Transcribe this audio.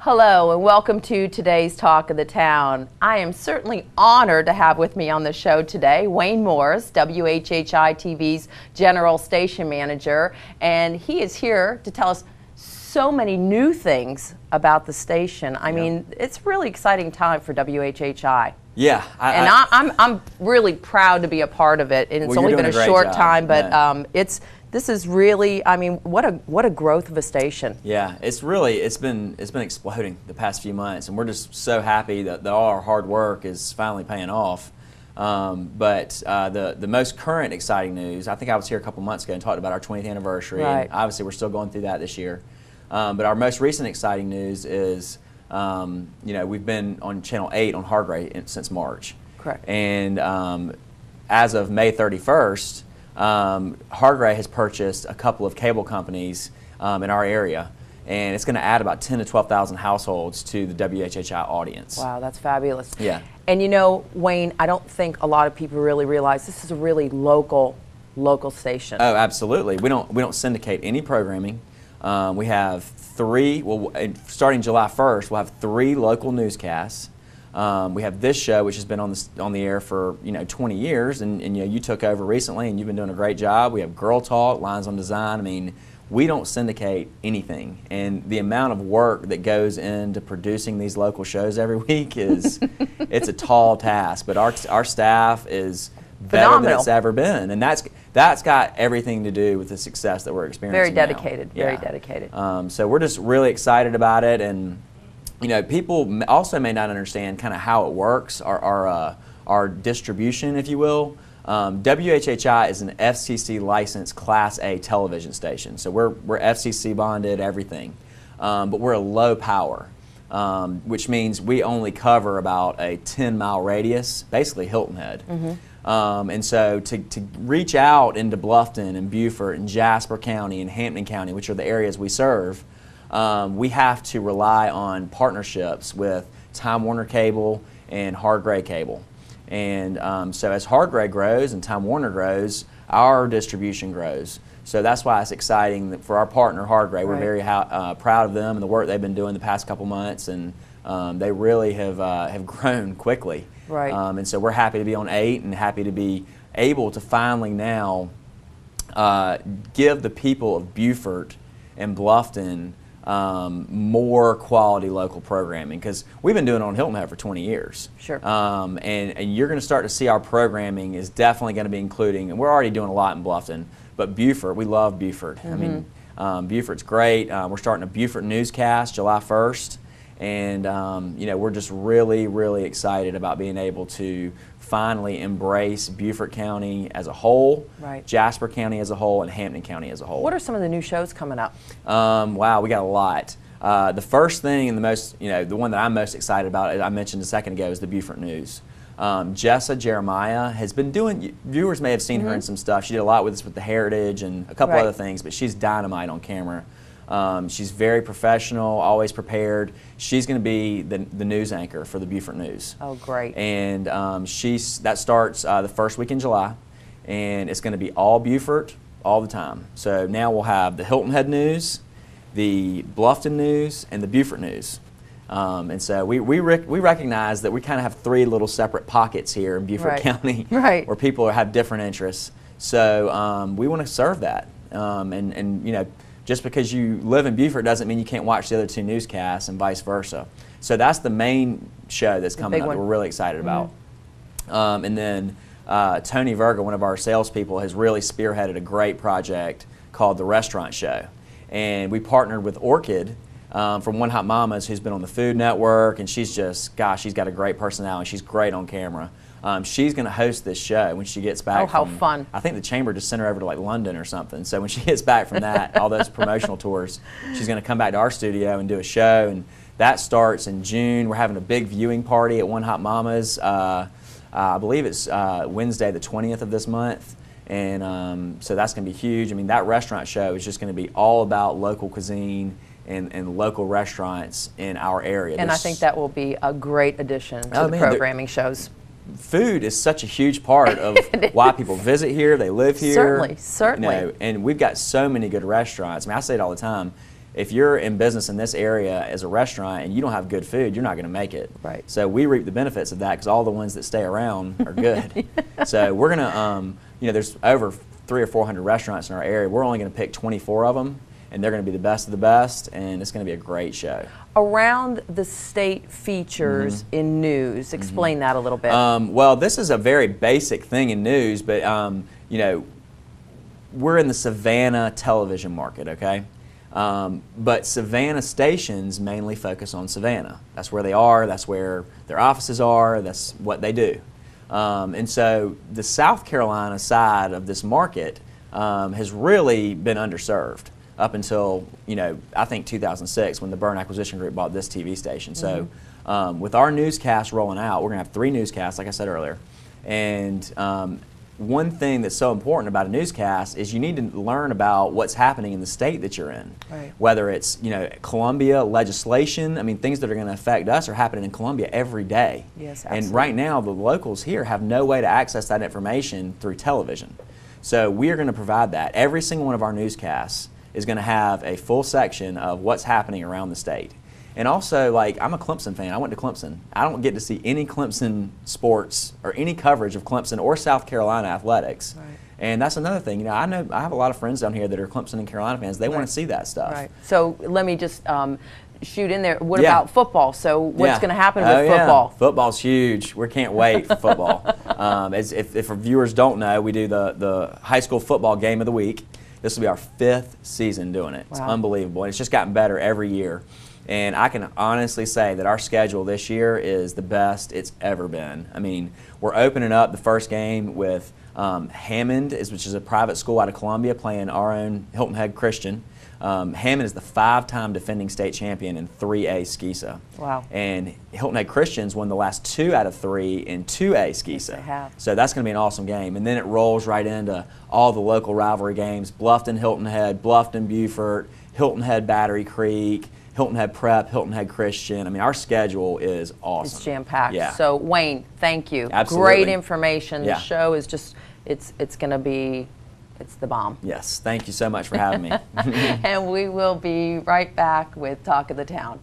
Hello and welcome to today's Talk of the Town. I am certainly honored to have with me on the show today Wayne Morris, WHHI-TV's General Station Manager, and he is here to tell us so many new things about the station. I mean, it's a really exciting time for WHHI. Yeah. I'm really proud to be a part of it, and it's only been a short time, but this is really, I mean, what a growth of a station. Yeah, it's been exploding the past few months, and we're just so happy that all our hard work is finally paying off. But the most current exciting news, I think I was here a couple months ago and talked about our 20th anniversary, and obviously we're still going through that this year. But our most recent exciting news is, we've been on Channel 8 on Hargray since March. Correct. And as of May 31st, Hargray has purchased a couple of cable companies in our area, and it's going to add about 10 to 12,000 households to the WHHI audience. Wow, that's fabulous. Yeah. And you know, Wayne, I don't think a lot of people really realize this is a really local station. Oh, absolutely. We don't syndicate any programming. We have three. Well, starting July 1st, we'll have 3 local newscasts. We have this show, which has been on the air for 20 years, and you took over recently, and you've been doing a great job. We have Girl Talk, Lines on Design. I mean, we don't syndicate anything, and the amount of work that goes into producing these local shows every week is it's a tall task. But our staff is better than it's ever been, and that's got everything to do with the success that we're experiencing. Very dedicated, now. Very dedicated. So we're just really excited about it, and people also may not understand kind of how it works, our distribution, if you will. WHHI is an FCC licensed Class A television station, so we're FCC bonded, everything, but we're a low power, which means we only cover about a 10-mile radius, basically Hilton Head. And so to reach out into Bluffton and Beaufort and Jasper County and Hampton County, which are the areas we serve, we have to rely on partnerships with Time Warner Cable and Hargray Cable. And so as Hargray grows and Time Warner grows, our distribution grows. So that's why it's exciting for our partner Hargray. We're very proud of them and the work they've been doing the past couple months, and they really have grown quickly. Right. And so we're happy to be on 8 and happy to be able to finally now give the people of Beaufort and Bluffton more quality local programming, because we've been doing it on Hilton Head for 20 years. Sure. And you're going to start to see our programming is definitely going to be including, and we're already doing a lot in Bluffton, but Beaufort, we love Beaufort. I mean, Beaufort's great. We're starting a Beaufort newscast July 1st, and we're just really, really excited about being able to finally embrace Beaufort County as a whole, Jasper County as a whole, and Hampton County as a whole. What are some of the new shows coming up? Wow, we got a lot. The first thing and the most, the one that I'm most excited about, as I mentioned a second ago, is the Beaufort News. Jessa Jeremiah has been doing, viewers may have seen her in some stuff. She did a lot with us with the Heritage and a couple other things, but she's dynamite on camera. She's very professional, always prepared. She's going to be the news anchor for the Beaufort News. Oh, great. And that starts the first week in July, and it's going to be all Beaufort all the time. So now we'll have the Hilton Head News, the Bluffton News, and the Beaufort News. And so we recognize that we kind of have 3 little separate pockets here in Beaufort County where people have different interests. So we want to serve that. And just because you live in Beaufort doesn't mean you can't watch the other 2 newscasts and vice versa. So that's the main show that's coming up that we're really excited about. And then Tony Verga, one of our salespeople, has really spearheaded a great project called The Restaurant Show. And we partnered with Orchid from One Hot Mamas, who's been on the Food Network, and she's just, gosh, she's got a great personality. She's great on camera. She's going to host this show when she gets back. Oh, how fun. I think the Chamber just sent her over to like London or something. So when she gets back from that, all those promotional tours, she's going to come back to our studio and do a show. And that starts in June. We're having a big viewing party at One Hot Mamas. I believe it's Wednesday the 20th of this month. And so that's going to be huge. I mean, that restaurant show is just going to be all about local cuisine and local restaurants in our area. And I think that will be a great addition to the programming shows. Food is such a huge part of why people visit here, they live here. Certainly. And we've got so many good restaurants. I mean, I say it all the time. if you're in business in this area as a restaurant and you don't have good food, you're not going to make it. Right. So we reap the benefits of that because all the ones that stay around are good. So we're going to, you know, there's over 300 or 400 restaurants in our area. We're only going to pick 24 of them, and they're going to be the best of the best, and it's going to be a great show. Around the state features in news, explain that a little bit. Well, this is a very basic thing in news, but you know, we're in the Savannah television market, okay? But Savannah stations mainly focus on Savannah. That's where they are, that's where their offices are, that's what they do. And so the South Carolina side of this market has really been underserved up until, you know, I think 2006 when the Byrne Acquisition Group bought this TV station. So with our newscast rolling out, we're going to have 3 newscasts, like I said earlier. And one thing that's so important about a newscast is you need to learn about what's happening in the state that you're in. Right. Whether it's, you know, Columbia legislation, I mean, things that are going to affect us are happening in Columbia every day. Yes, absolutely. And right now, the locals here have no way to access that information through television. So we are going to provide that. Every single one of our newscasts is going to have a full section of what's happening around the state. And also, like, I'm a Clemson fan. I went to Clemson. I don't get to see any Clemson sports or any coverage of Clemson or South Carolina athletics. Right. And that's another thing. You know, I have a lot of friends down here that are Clemson and Carolina fans. They want to see that stuff. Right. So let me just shoot in there. What about football? So what's going to happen with football? Football's huge. We can't wait for football. If our viewers don't know, we do the high school football game of the week. This will be our 5th season doing it. It's unbelievable. And it's just gotten better every year. And I can honestly say that our schedule this year is the best it's ever been. I mean, we're opening up the first game with Hammond, which is a private school out of Columbia, playing our own Hilton Head Christian. Hammond is the 5-time defending state champion in 3A SCISA. Wow. And Hilton Head Christians won the last 2 out of 3 in 2A SCISA. Yes, they have. So that's going to be an awesome game. And then it rolls right into all the local rivalry games: Bluffton, Hilton Head, Bluffton, Beaufort, Hilton Head, Battery Creek, Hilton Head Prep, Hilton Head Christian. I mean, our schedule is awesome. It's jam-packed. Yeah. So, Wayne, thank you. Absolutely. Great information. Yeah. The show is just, it's going to be, it's the bomb. Yes. Thank you so much for having me. And we will be right back with Talk of the Town.